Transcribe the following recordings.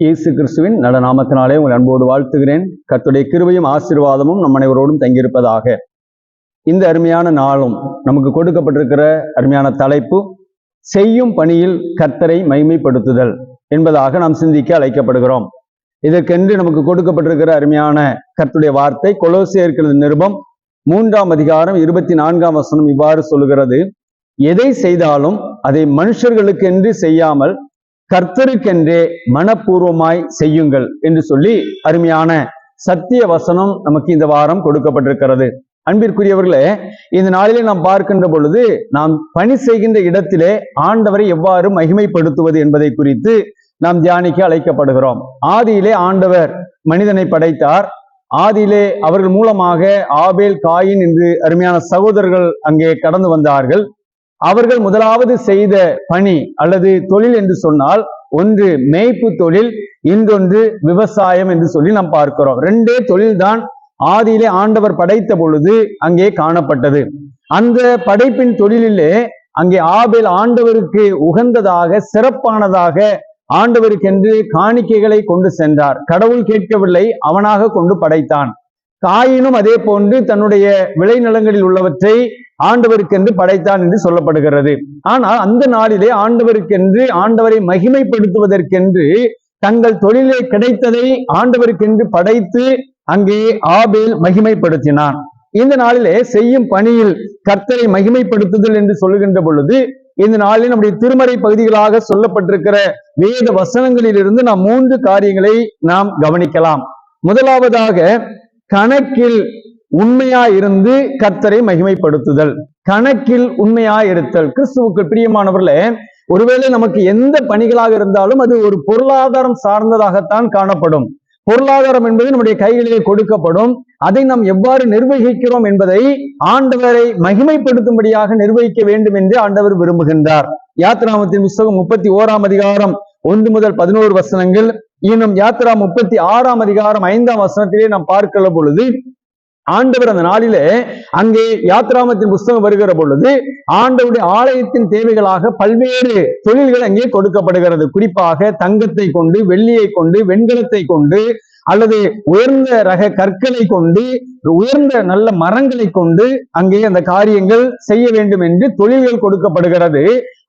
இயேசு கிறிஸ்துவின் நல்ல நாமத்தினாலே உங்கள் அன்போடு வாழ்த்துகிறேன். கர்த்தருடைய கிருபையும் ஆசீர்வாதமும் நம் அனைவரோடும் தங்கியிருப்பதாக. இந்த அருமையான நாளும் நமக்கு கொடுக்கப்பட்டிருக்கிற அருமையான தலைப்பு செய்யும் பணியில் கர்த்தரை மகிமைப்படுத்துதல் என்பதாக நாம் சிந்திக்க அழைக்கப்படுகிறோம். இதற்கென்று நமக்கு கொடுக்கப்பட்டிருக்கிற அருமையான கர்த்தருடைய வார்த்தை கொலோசியர் நிருபம் 3ஆம் அதிகாரம் 24ஆம் வசனம் இவ்வாறு சொல்லுகிறது: எதை செய்தாலும் அதை மனுஷர்களுக்கென்று செய்யாமல் கர்த்தருக்கென்றே மனப்பூர்வமாய் செய்யுங்கள் என்று சொல்லி அருமையான சத்திய வசனம் நமக்கு இந்த வாரம் கொடுக்கப்பட்டிருக்கிறது. அன்பிற்குரியவர்களே, இந்த நாளிலே நாம் பார்க்கின்ற பொழுது நாம் பணி செய்கின்ற இடத்திலே ஆண்டவரை எவ்வாறு மகிமைப்படுத்துவது என்பதை குறித்து நாம் தியானிக்க அழைக்கப்படுகிறோம். ஆதியிலே ஆண்டவர் மனிதனை படைத்தார். ஆதியிலே அவர்கள் மூலமாக ஆபேல், காயின் என்று அருமையான சகோதரர்கள் அங்கே கடந்து வந்தார்கள். அவர்கள் முதலாவது செய்த பணி அல்லது தொழில் என்று சொன்னால், ஒன்று மேய்ப்பு தொழில், இன்னொன்று விவசாயம் என்று சொல்லி நாம் பார்க்கிறோம். ரெண்டே தொழில்தான் ஆதியிலே ஆண்டவர் படைத்த பொழுது அங்கே காணப்பட்டது. அந்த படைப்பின் தொழிலிலே அங்கே ஆபேல் ஆண்டவருக்கு உகந்ததாக, சிறப்பானதாக ஆண்டவருக்கென்று காணிக்கைகளை கொண்டு சென்றார். கடவுள் கேட்கவில்லை, அவனாக கொண்டு படைத்தான். காயினும் அதே போன்று தன்னுடைய விளைநிலங்களில் உள்ளவற்றை ஆண்டவருக்கென்று படைத்தான் என்று சொல்லப்படுகிறது. ஆனால் அந்த நாளிலே ஆண்டவருக்கென்று, ஆண்டவரை மகிமைப்படுத்துவதற்கென்று தங்கள் தொழிலே கிடைத்ததை ஆண்டவருக்கென்று படைத்து அங்கே ஆபேல் மகிமைப்படுத்தினான். இந்த நாளிலே செய்யும் பணியில் கர்த்தரை மகிமைப்படுத்துதல் என்று சொல்லுகின்ற பொழுது, இந்த நாளில் நம்முடைய திருமறை பகுதிகளாக சொல்லப்பட்டிருக்கிற வேத வசனங்களில் இருந்து நாம் 3 காரியங்களை நாம் கவனிக்கலாம். முதலாவதாக, கணக்கில் உண்மையாயிருந்து கர்த்தரை மகிமைப்படுத்துதல். கணக்கில் உண்மையாயிருத்தல். கிறிஸ்துவுக்கு பிரியமானவர்களே, ஒருவேளை நமக்கு எந்த பணிகளாக இருந்தாலும் அது ஒரு பொருளாதாரம் சார்ந்ததாகத்தான் காணப்படும். பொருளாதாரம் என்பது நம்முடைய கைகளிலே கொடுக்கப்படும். அதை நாம் எவ்வாறு நிர்வகிக்கிறோம் என்பதை ஆண்டவரை மகிமைப்படுத்தும்படியாக நிர்வகிக்க வேண்டும் என்று ஆண்டவர் விரும்புகின்றார். யாத்திராகமத்தின் புஸ்தகம் 31ஆம் அதிகாரம் 1 முதல் 11 வசனங்கள், இன்னும் யாத்திரா 36ஆம் அதிகாரம் 5ஆம் வசனத்திலே நாம் பார்க்கிற பொழுது, ஆண்டவர் அந்த நாளிலே அங்கே யாத்திராகமத்தின் புஸ்தகம் வருகிற பொழுது ஆண்டவருடைய ஆலயத்தின் தேவைகளாக பல்வேறு தொழில்கள் அங்கே கொடுக்கப்படுகிறது. குறிப்பாக தங்கத்தை கொண்டு, வெள்ளியை கொண்டு, வெண்கலத்தை கொண்டு, அல்லது உயர்ந்த ரக கற்களை கொண்டு, உயர்ந்த நல்ல மரங்களை கொண்டு அங்கே அந்த காரியங்கள் செய்ய வேண்டும் என்று தொழில்கள் கொடுக்கப்படுகிறது.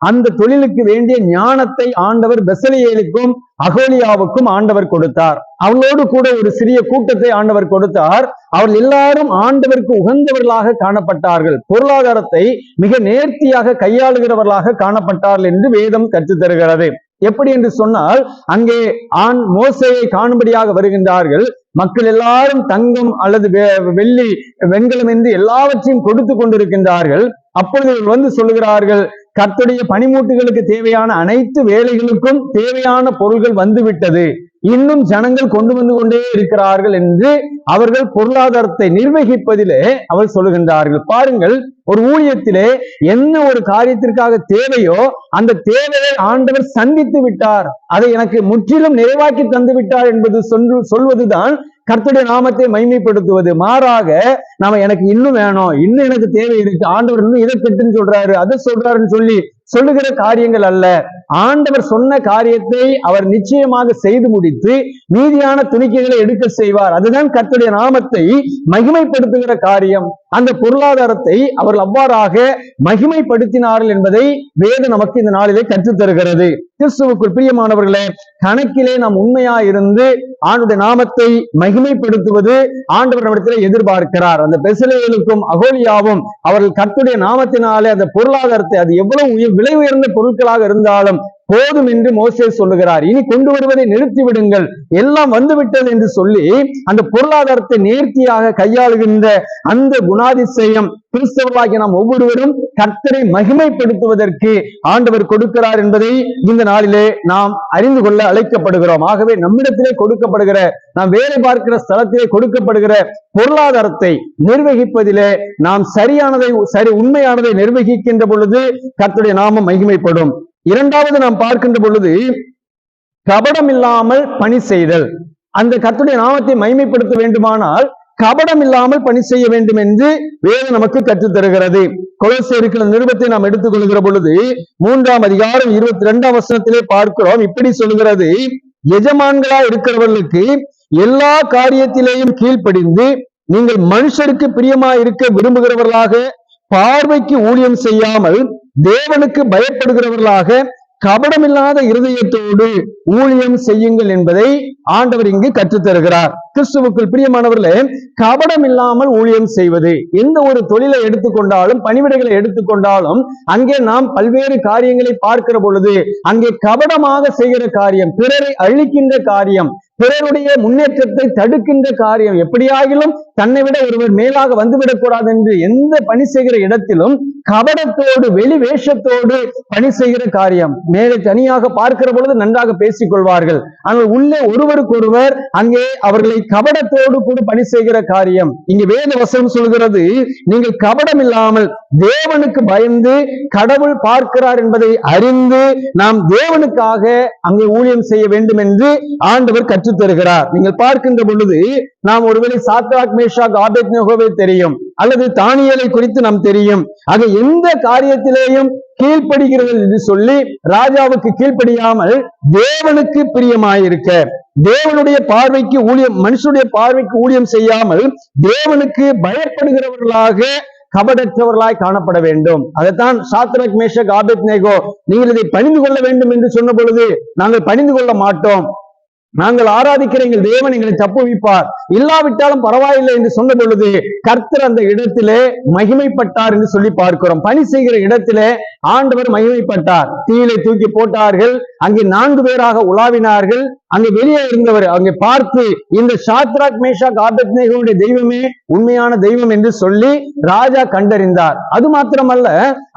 அந்த தொழிலுக்கு வேண்டிய ஞானத்தை ஆண்டவர் பெசலெயேலுக்கும் அகோலியாவுக்கும் ஆண்டவர் கொடுத்தார். அவளோடு கூட ஒரு சிறிய கூட்டத்தை ஆண்டவர் கொடுத்தார். அவர்கள் எல்லாரும் ஆண்டவருக்கு உகந்தவர்களாக காணப்பட்டார்கள். பொருளாதாரத்தை மிக நேர்த்தியாக கையாளுகிறவர்களாக காணப்பட்டார்கள் என்று வேதம் கற்றுத் தருகிறது. எப்படி என்று சொன்னால், அங்கே மோசேயை காணும்படியாக வருகின்றார்கள். மக்கள் எல்லாரும் தங்கம் அல்லது வெள்ளி, வெண்கலம் என்று எல்லாவற்றையும் கொடுத்து கொண்டிருக்கின்றார்கள். அப்பொழுது வந்து சொல்லுகிறார்கள், கர்த்தருடைய பனிமூட்டுகளுக்கு தேவையான அனைத்து வேலைகளுக்கும் தேவையான பொருள்கள் வந்துவிட்டது, இன்னும் ஜனங்கள் கொண்டு வந்து கொண்டே இருக்கிறார்கள் என்று அவர்கள் பொருளாதாரத்தை நிர்வகிப்பதிலே அவர் சொல்லுகின்றார்கள். பாருங்கள், ஒரு ஊழியத்திலே என்ன ஒரு காரியத்திற்காக தேவையோ அந்த தேவையை ஆண்டவர் சந்தித்து விட்டார், அதை எனக்கு முற்றிலும் நிறைவாக்கி தந்து விட்டார் என்பது சொல்வதுதான் கர்த்தருடைய நாமத்தை மகிமைப்படுத்துவது. மாறாக நாம எனக்கு இன்னும் வேணும், இன்னும் எனக்கு தேவை இருக்கு, ஆண்டவர் இன்னும் இதை பெற்றுன்னு சொல்றாரு, அதை சொல்றாருன்னு சொல்லி சொல்லுகிற காரியங்கள் அல்ல. ஆண்டவர் சொன்ன காரியத்தை அவர் நிச்சயமாக செய்து முடித்து மீதியான துணிக்கைகளை எடுக்க செய்வார். அதுதான் கர்த்தருடைய நாமத்தை மகிமைப்படுத்துகிற காரியம். அந்த பொருளாதாரத்தை அவர்கள் அவ்வாறாக மகிமைப்படுத்தினார்கள் என்பதை வேதம் நமக்கு இந்த நாளிலே கற்றுத் தருகிறது. கிறிஸ்துவுக்குள் பிரியமானவர்களே, கணக்கிலே நாம் உண்மையாயிருந்து ஆண்டுடைய நாமத்தை மகிமைப்படுத்துவது ஆண்டவர் நம்மிடத்திலே எதிர்பார்க்கிறார். அந்த பெசலெயேலுக்கும் அகோலியாவும் அவர்கள் கர்த்தருடைய நாமத்தினாலே அந்த பொருளாதாரத்தை, அது எவ்வளவு விலை உயர்ந்த பொருட்களாக இருந்தாலும் போதும் என்று மோசே சொல்லுகிறார். இனி கொண்டு வருவதை நிறுத்தி விடுங்கள், எல்லாம் வந்துவிட்டது என்று சொல்லி அந்த பொருளாதாரத்தை நேர்த்தியாக கையாளுகின்ற அந்த குணாதிசயம் கிறிஸ்தவர்களாகிய நாம் ஒவ்வொருவரும் கர்த்தரை மகிமைப்படுத்துவதற்கு ஆண்டவர் கொடுக்கிறார் என்பதை இந்த நாளிலே நாம் அறிந்து கொள்ள அழைக்கப்படுகிறோம். ஆகவே நம்மிடத்திலே கொடுக்கப்படுகிற, நாம் வேலை பார்க்கிற ஸ்தலத்திலே கொடுக்கப்படுகிற பொருளாதாரத்தை நிர்வகிப்பதிலே நாம் உண்மையானதை நிர்வகிக்கின்ற பொழுது கர்த்தருடைய நாமம் மகிமைப்படும். இரண்டாவது நாம் பார்க்கின்ற பொழுது கபடம் இல்லாமல் பணி செய்தல். அந்த கர்த்தருடைய நாமத்தை மகிமைப்படுத்த வேண்டுமானால் கபடம் இல்லாமல் பணி செய்ய வேண்டும் என்று வேதம் நமக்கு கற்றுத் தருகிறது. கொலோசியர் நிருபத்தை நாம் எடுத்துக் கொள்கிற பொழுது 3ஆம் அதிகாரம் 22ஆம் வசனத்திலே பார்க்கிறோம். இப்படி சொல்கிறது: எஜமான்களா இருக்கிறவர்களுக்கு எல்லா காரியத்திலேயும் கீழ்ப்படிந்து நீங்கள் மனுஷருக்கு பிரியமா இருக்க விரும்புகிறவர்களாக, பார்வைக்கு ஊழியம் செய்யாமல் தேவனுக்கு பயப்படுகிறவர்களாக கபடமில்லாத இருதயத்தோடு ஊழியம் செய்யுங்கள் என்பதை ஆண்டவர் இங்கு கற்றுத்தருகிறார். கிறிஸ்துவுக்குள் பிரியமானவர்களே, கபடம் இல்லாமல் ஊழியம் செய்வது, எந்த ஒரு தொழிலை எடுத்துக்கொண்டாலும் பணிவிடைகளை எடுத்துக்கொண்டாலும் அங்கே நாம் பல்வேறு காரியங்களை பார்க்கிற பொழுது அங்கே கபடமாக செய்கிற காரியம், பிறரை அழிக்கின்ற காரியம், பிறருடைய முன்னேற்றத்தை தடுக்கின்ற காரியம், எப்படியாகிலும் தன்னை விட ஒருவர் மேலாக வந்துவிடக் கூடாது என்று எந்த பணி செய்கிற இடத்திலும் கபடத்தோடு வெளி வேஷத்தோடு பணி செய்கிற காரியம். மேலே தனியாக பார்க்கிற பொழுது நன்றாக பேசிக் கொள்வார்கள், ஆனால் உள்ளே ஒருவருக்கொருவர் அங்கே அவர்களை கபடத்தோடு கூட பணி செய்கிற காரியம். இங்கு வேத வசனம் சொல்கிறது, நீங்கள் கபடம் இல்லாமல் தேவனுக்கு பயந்து கடவுள் பார்க்கிறார் என்பதை அறிந்து நாம் தேவனுக்காக அங்கே ஊழியம் செய்ய வேண்டும் என்று ஆண்டவர் கற்றுத் தருகிறார். நீங்கள் பார்க்கின்ற பொழுது நாம் ஒருவேளை சாத்ராக் மேஷாக் ஆபேத்நேகோவை தெரியும், அல்லது தானியேலை குறித்து நாம் தெரியும். ஆக எந்த காரியத்திலேயும் கீழ்ப்படுகிறது என்று சொல்லி ராஜாவுக்கு கீழ்ப்படியாமல் தேவனுக்கு பிரியமாயிருக்க, தேவனுடைய பார்வைக்கு ஊழியம், மனுஷனுடைய பார்வைக்கு ஊழியம் செய்யாமல் தேவனுக்கு பயப்படுகிறவர்களாக கபடற்றவர்களாய் காணப்பட வேண்டும். அதைத்தான் சாத்ராக் மேஷாக் ஆபேத்நேகோ நீங்கள் இதை பணிந்து கொள்ள வேண்டும் என்று சொன்ன பொழுது, நாங்கள் பணிந்து கொள்ள மாட்டோம், நாங்கள் ஆராதிக்கிற எங்கள் தேவன் எங்களை தப்புவிப்பார், இல்லாவிட்டாலும் பரவாயில்லை என்று சொன்ன பொழுது கர்த்தர் அந்த இடத்திலே மகிமைப்பட்டார் என்று சொல்லி பார்க்கிறோம். பணி செய்கிற இடத்திலே ஆண்டவர் மகிமைப்பட்டார். தீயிலே தூக்கி போட்டார்கள், அங்கே 4 பேராக உலாவினார்கள். அங்கே வெளியே இருந்தவர் அங்கே பார்த்து, இந்த சாத்ராக் மேஷாக் ஆபேத்நேகோவுடைய தெய்வமே உண்மையான தெய்வம் என்று சொல்லி ராஜா கண்டறிந்தார். அது மாத்திரமல்ல,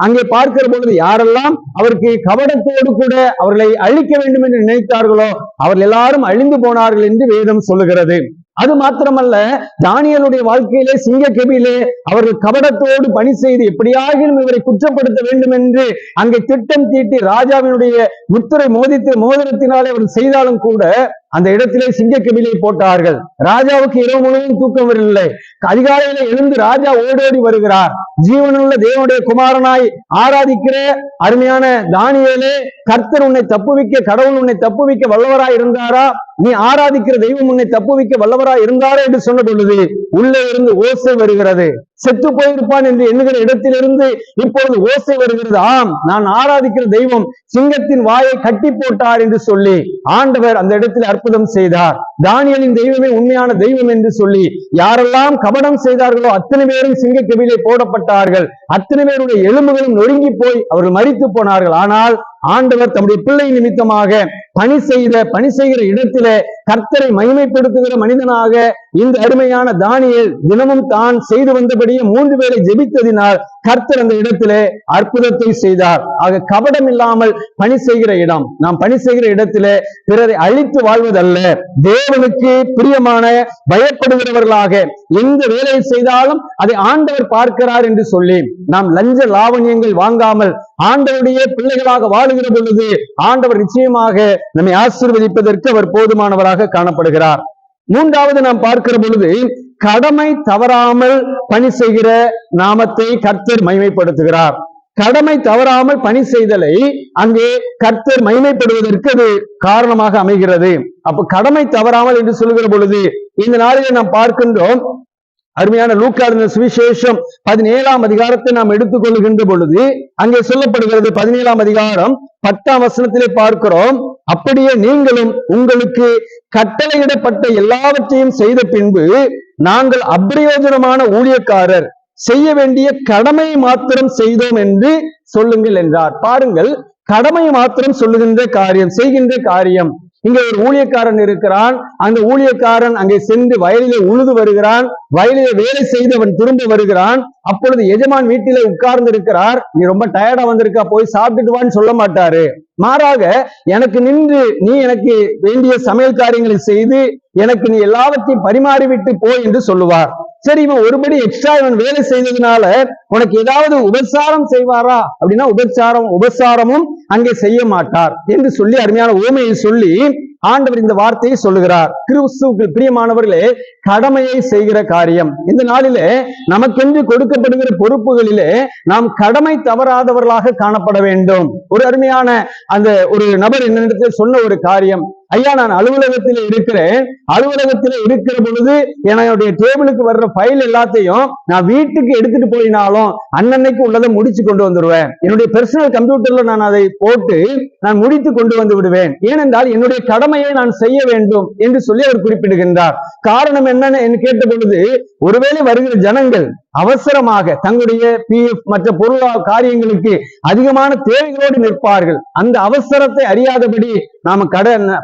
அங்கே பார்க்கிற பொழுது யாரெல்லாம் அவருக்கு கபடத்தோடு கூட அவர்களை அழிக்க வேண்டும் என்று நினைத்தார்களோ அவர்கள் எல்லாரும் அழிந்து போனார்கள் என்று வேதம் சொல்லுகிறது. அது மாத்திரமல்ல, தானியேலுடைய வாழ்க்கையிலே சிங்க கெபியிலே அவர்கள் கபடத்தோடு பணி செய்து எப்படியாகிலும் இவரை குற்றப்படுத்த வேண்டும் என்று அங்கே திட்டம் தீட்டி ராஜாவினுடைய முத்திரை மோதிரத்தினாலே அவர் செய்தாலும் கூட அந்த இடத்திலே சிங்க கெபியிலே போட்டார்கள். ராஜாவுக்கு இரவு முழுவதும் தூக்கம் வரவில்லை. அதிகாலையில எழுந்து ராஜா ஓடோடி வருகிறார். ஜீவனுள்ள தேவனுடைய குமாரனாய் ஆராதிக்கிற அருமையான தானியேலே, கர்த்தர் உன்னை தப்புவிக்க, கடவுள் உன்னை தப்புவிக்க வல்லவராய் இருந்தாரா, நீ ஆராதிக்கிற தெய்வம் உன்னை தப்புவிக்க வல்லவராய் இருந்தாரா என்று சொன்ன பொழுது உள்ளே இருந்து ஓசை வருகிறது. செத்து போயிருப்பான் என்று எண்ணுகிற இடத்திலிருந்து இப்பொழுது ஓசை வருகிறது, ஆம், நான் ஆராதிக்கிற தெய்வம் சிங்கத்தின் வாயை கட்டி போட்டார் என்று சொல்லி ஆண்டவர் அந்த இடத்தில் அற்புதம் செய்தார். தானியேலின் தெய்வமே உண்மையான தெய்வம் என்று சொல்லி யாரெல்லாம் கபடம் செய்தார்களோ அத்தனை பேரும் சிங்க கெபியிலே போடப்பட்டார்கள். அத்தனை பேருடைய எலும்புகளும் நொறுங்கி போய் அவர்கள் மரித்து போனார்கள். ஆனால் ஆண்டவர் தம்முடைய பிள்ளை நிமித்தமாக பணி செய்கிற இடத்திலே கர்த்தரை மகிமைப்படுத்துகிற மனிதனாக இந்த அருமையான தானியேல் தினமும் தான் செய்து வந்தபடியே 3 பேரை ஜெபித்ததினால் கர்த்தர் அந்த இடத்திலே அற்புதத்தை செய்தார். ஆக கபடம் இல்லாமல் பணி செய்கிற இடம், நாம் பணி செய்கிற இடத்திலே பிறரை அழித்து வாழ்வதல்ல, தேவனுக்கு பிரியமான பயப்படுகிறவர்களாக எந்த வேலையை செய்தாலும் அதை ஆண்டவர் பார்க்கிறார் என்று சொல்லி நாம் லஞ்ச லாவணியங்கள் வாங்காமல் ஆண்டவருடைய பிள்ளைகளாக வாழுகிற பொழுது ஆண்டவர் நிச்சயமாக நம்மை ஆசீர்வதிப்பதற்கு அவர் போதுமானவராக காணப்படுகிறார். 3வது நாம் பார்க்கிற பொழுது கடமை தவறாமல் பணி செய்கிற நாமத்தை கர்த்தர் மகிமைப்படுத்துகிறார். கடமை தவறாமல் பணி செய்தலை அங்கே கர்த்தர் மகிமைப்படுவதற்கு அது காரணமாக அமைகிறது. அப்ப கடமை தவறாமல் என்று சொல்லுகிற பொழுது இந்த நாளிலே நாம் பார்க்கின்றோம், அருமையான லூக்கா எழுதின சுவிசேஷம் 17ஆம் அதிகாரத்தை நாம் எடுத்துக்கொள்கின்ற பொழுது அங்கே சொல்லப்படுகிறது. 17ஆம் அதிகாரம் 10ஆம் வசனத்திலே பார்க்கிறோம், அப்படியே நீங்களும் உங்களுக்கு கட்டளையிடப்பட்ட எல்லாவற்றையும் செய்த பின்பு நாங்கள் அப்பிரயோஜனமான ஊழியக்காரர், செய்ய வேண்டிய கடமை மாத்திரம் செய்தோம் என்று சொல்லுங்கள் என்றார். பாருங்கள், கடமை மாத்திரம் சொல்லுகின்ற காரியம், செய்கின்ற காரியம். இங்க ஒரு ஊழியக்காரன் இருக்கிறான். அந்த ஊழியக்காரன் அங்கே சென்று வயலிலே உழுது வருகிறான். வயலிலே வேலை செய்து அவன் திரும்ப வருகிறான். அப்பொழுது எஜமான் வீட்டிலே உட்கார்ந்து இருக்கிறார். நீ ரொம்ப டயர்டா வந்திருக்கா, போய் சாப்பிட்டுட்டுவான்னு சொல்ல மாட்டாரு. மாறாக, எனக்கு நின்று நீ எனக்கு வேண்டிய சமையல் காரியங்களை செய்து எனக்கு நீ எல்லாவற்றையும் பரிமாறிவிட்டு போ என்று சொல்லுவார். சரி, இவன் ஒருபடி எக்ஸ்ட்ரா இவன் வேலை செய்ததுனால உனக்கு ஏதாவது உபசாரம் செய்வாரா அப்படின்னா உபசாரமும் அங்கே செய்ய மாட்டார் என்று சொல்லி அருமையான உவமையை சொல்லி ஆண்டவர் இந்த வார்த்தையை சொல்லுகிறார். கிறிஸ்துவுக்கு பிரியமானவர்களே, கடமையை செய்கிற காரியம் இந்த நாளிலே நமக்கென்று கொடுக்கப்படுகிற பொறுப்புகளிலே நாம் கடமை தவறாதவர்களாக காணப்பட வேண்டும். ஒரு அருமையான அந்த ஒரு நபர் என்னிடத்தில் சொன்ன ஒரு காரியம், ஐயா நான் அலுவலகத்தில் இருக்கிறேன், அலுவலகத்தில் இருக்கிற பொழுது என்னுடைய டேபிளுக்கு வர்ற ஃபைல் எல்லாத்தையும் நான் வீட்டுக்கு எடுத்துட்டு போயினாலும் அன்னன்னைக்கு உள்ளதை முடிச்சு கொண்டு வந்துடுவேன். என்னுடைய பெர்சனல் கம்ப்யூட்டர்ல நான் அதை போட்டு நான் முடித்து கொண்டு வந்து விடுவேன். ஏனென்றால் என்னுடைய கடமையை நான் செய்ய வேண்டும் என்று சொல்லி அவர் குறிப்பிடுகின்றார். காரணம் என்னன்னு கேட்ட பொழுது, ஒருவேளை வருகிற ஜனங்கள் அவசரமாக தங்களுடைய PF மற்ற பொருளாதார காரியங்களுக்கு அதிகமான தேவைகளோடு நிற்பார்கள். அந்த அவசரத்தை அறியாதபடி நாம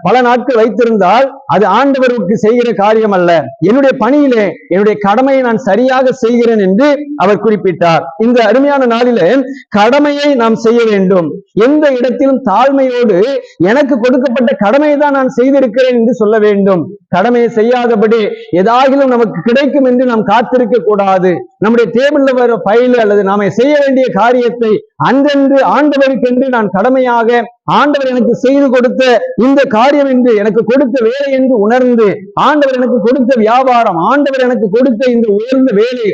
பல நாட்கள் வைத்திருந்தால் அது ஆண்டவருக்கு செய்கிற காரியம் அல்ல. என்னுடைய பணியிலே என்னுடைய கடமையை நான் சரியாக செய்கிறேன் என்று அவர் குறிப்பிட்டார். இந்த அருமையான நாளிலே கடமையை நாம் செய்ய வேண்டும். எந்த இடத்திலும் தாழ்மையோடு எனக்கு கொடுக்கப்பட்ட கடமையை தான் நான் செய்திருக்கிறேன் என்று சொல்ல வேண்டும். கடமையை செய்யாதபடி ஏதாகிலும் நமக்கு கிடைக்கும் என்று நாம் காத்திருக்க கூடாது. நம்முடைய டேபிள்ல வர ஃபைல் அல்லது நாம செய்ய வேண்டிய காரியத்தை அன்றென்று ஆண்டவருக்கென்று நான் கடமையாக ஆண்டவர் எனக்கு செய்து கொடுத்த இந்த காரியம் என்று, எனக்கு கொடுத்த வேலை என்று உணர்ந்து, ஆண்டவர் எனக்கு கொடுத்த வியாபாரம், ஆண்டவர் எனக்கு கொடுத்த இந்த உயர்ந்த வேலை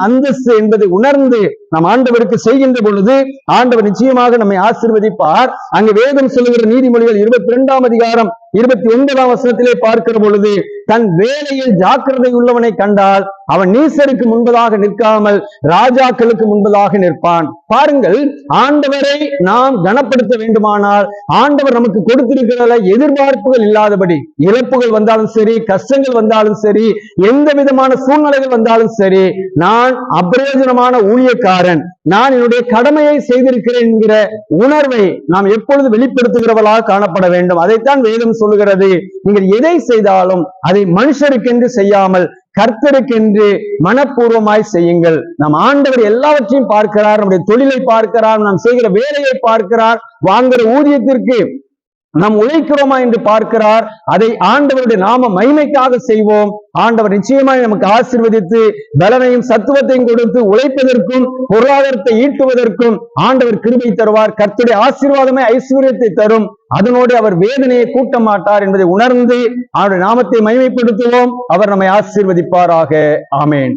அந்தஸ்து என்பதை உணர்ந்து நாம் ஆண்டவருக்கு செய்கின்ற பொழுது ஆண்டவர் நிச்சயமாக நம்மை ஆசீர்வதிப்பார். அங்கு வேதம் சொல்லுகிற நீதிமொழிகள் 22ஆம் அதிகாரம் 29ஆம் வசனத்திலே பார்க்கிற பொழுது, தன் வேலையில் ஜாக்கிரதை உள்ளவனை கண்டால் அவன் நீசருக்கு முன்பதாக நிற்காமல் ராஜாக்களுக்கு முன்பதாக நிற்பான். பாருங்கள், ஆண்டவரை நாம் கனப்படுத்த வேண்டுமானால் ஆண்டவர் நமக்கு கொடுத்திருக்கிற எதிர்பார்ப்புகள் இல்லாதபடி, இழப்புகள் வந்தாலும் சரி, கஷ்டங்கள் வந்தாலும் சரி, எந்த விதமான சூழ்நிலைகள் வந்தாலும் சரி, நான் அப்பிரயோஜனமான ஊழியக்காரன், நான் என்னுடைய கடமையை செய்திருக்கிறேன் என்கிற உணர்வை நாம் எப்பொழுது வெளிப்படுத்துகிறவர்களாக காணப்பட வேண்டும். அதைத்தான் வேதம் சொல்லுகிறது. நீங்கள் எதை செய்தாலும் அதை மனுஷருக்கென்று செய்யாமல் கர்த்தருக்கென்று மனப்பூர்வமாய் செய்யுங்கள். நம் ஆண்டவர் எல்லாவற்றையும் பார்க்கிறார். நம்முடைய தொழிலை பார்க்கிறார், நாம் செய்கிற வேலையை பார்க்கிறார், வாங்குகிற ஊதியத்திற்கு நாம் உழைக்கிறோமா என்று பார்க்கிறார். அதை ஆண்டவருடைய நாம மகிமைக்காக செய்வோம். ஆண்டவர் நிச்சயமாய் நமக்கு ஆசீர்வதித்து பலனையும் சத்துவத்தையும் கொடுத்து உழைப்பதற்கும் பொருளாதாரத்தை ஈட்டுவதற்கும் ஆண்டவர் கிருபை தருவார். கர்த்தருடைய ஆசீர்வாதமே ஐஸ்வர்யத்தை தரும். அதனோடு அவர் வேதனையை கூட்ட மாட்டார் என்பதை உணர்ந்து அவருடைய நாமத்தை மகிமைப்படுத்துவோம். அவர் நம்மை ஆசீர்வதிப்பாராக. ஆமேன்.